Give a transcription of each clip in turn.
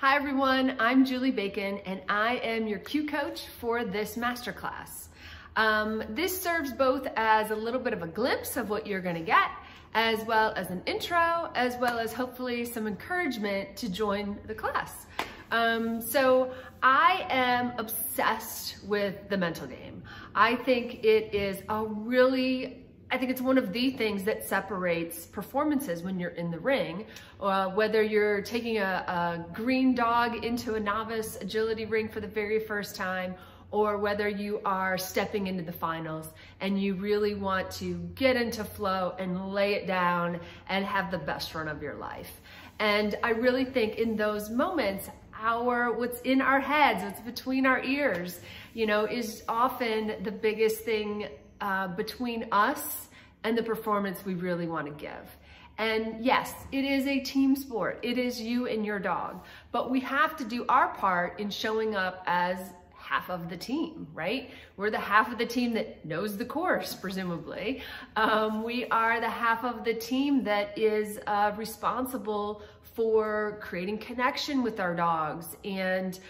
Hi everyone, I'm Julie Bacon and I am your Q coach for this masterclass. This serves both as a little bit of a glimpse of what you're gonna get, as well as an intro, as well as hopefully some encouragement to join the class. So I am obsessed with the mental game. I think it's one of the things that separates performances when you're in the ring, whether you're taking a green dog into a novice agility ring for the very first time, or whether you are stepping into the finals and you really want to get into flow and lay it down and have the best run of your life. And I really think in those moments, what's in our heads, what's between our ears, is often the biggest thing between us and the performance we really want to give. And yes, it is a team sport. It is you and your dog, but we have to do our part in showing up as half of the team, right? We're the half of the team that knows the course, presumably. We are the half of the team that is responsible for creating connection with our dogs. And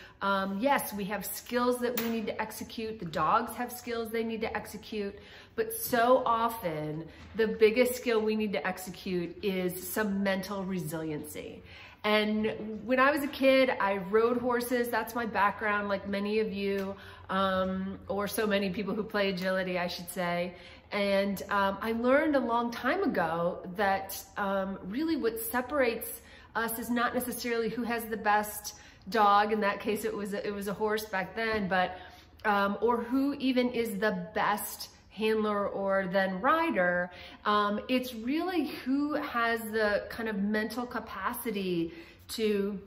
yes, we have skills that we need to execute. The dogs have skills they need to execute. But so often, the biggest skill we need to execute is some mental resiliency. And when I was a kid, I rode horses. That's my background, like many of you, or so many people who play agility, I should say. And I learned a long time ago that really what separates us is not necessarily who has the best dog. In that case, it was a horse back then, but or who even is the best handler or then rider. It's really who has the kind of mental capacity to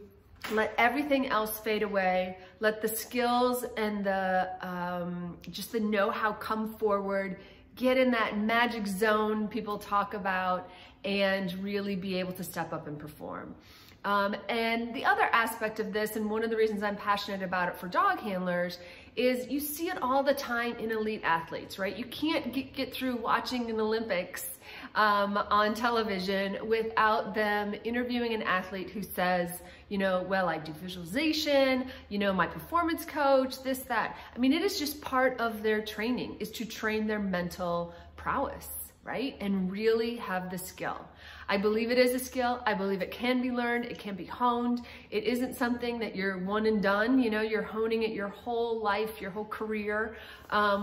let everything else fade away, let the skills and the just the know-how come forward, get in that magic zone people talk about, and really be able to step up and perform. And the other aspect of this, and one of the reasons I'm passionate about it for dog handlers, is you see it all the time in elite athletes, right? You can't get through watching an Olympics on television without them interviewing an athlete who says, well, I do visualization, my performance coach, this, that. I mean, it is just part of their training, is to train their mental prowess, right? And really have the skill. I believe it is a skill. I believe it can be learned. It can be honed. It isn't something that you're one and done. You're honing it your whole life, your whole career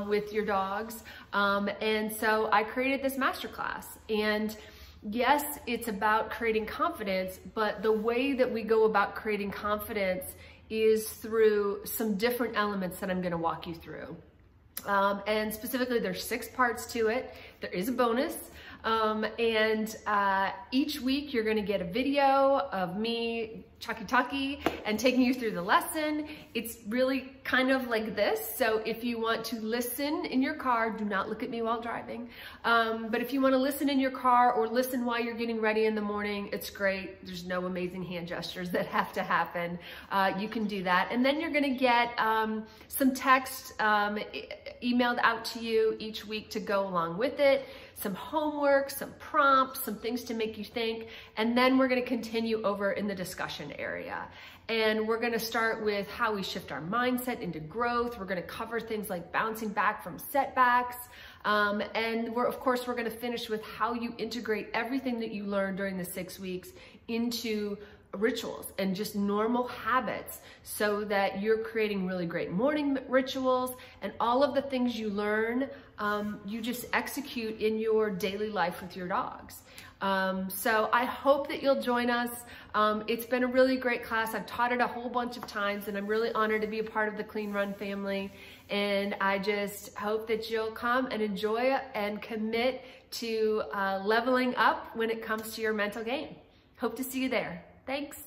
with your dogs. And so I created this masterclass. And yes, it's about creating confidence, but the way that we go about creating confidence is through some different elements that I'm going to walk you through. And specifically, there's 6 parts to it. There is a bonus. And each week you're gonna get a video of me talkie and taking you through the lesson. It's really kind of like this. So if you want to listen in your car, do not look at me while driving. But if you want to listen in your car or listen while you're getting ready in the morning, it's great. There's no amazing hand gestures that have to happen. You can do that. And then you're gonna get some text emailed out to you each week to go along with it, some homework, some prompts, some things to make you think, and then we're gonna continue over in the discussion area. And we're gonna start with how we shift our mindset into growth. We're gonna cover things like bouncing back from setbacks. And of course, we're gonna finish with how you integrate everything that you learned during the 6 weeks into rituals and just normal habits so that you're creating really great morning rituals, and all of the things you learn, you just execute in your daily life with your dogs. So I hope that you'll join us. It's been a really great class. I've taught it a whole bunch of times, and I'm really honored to be a part of the Clean Run family. And I just hope that you'll come and enjoy it and commit to leveling up when it comes to your mental game. Hope to see you there. Thanks.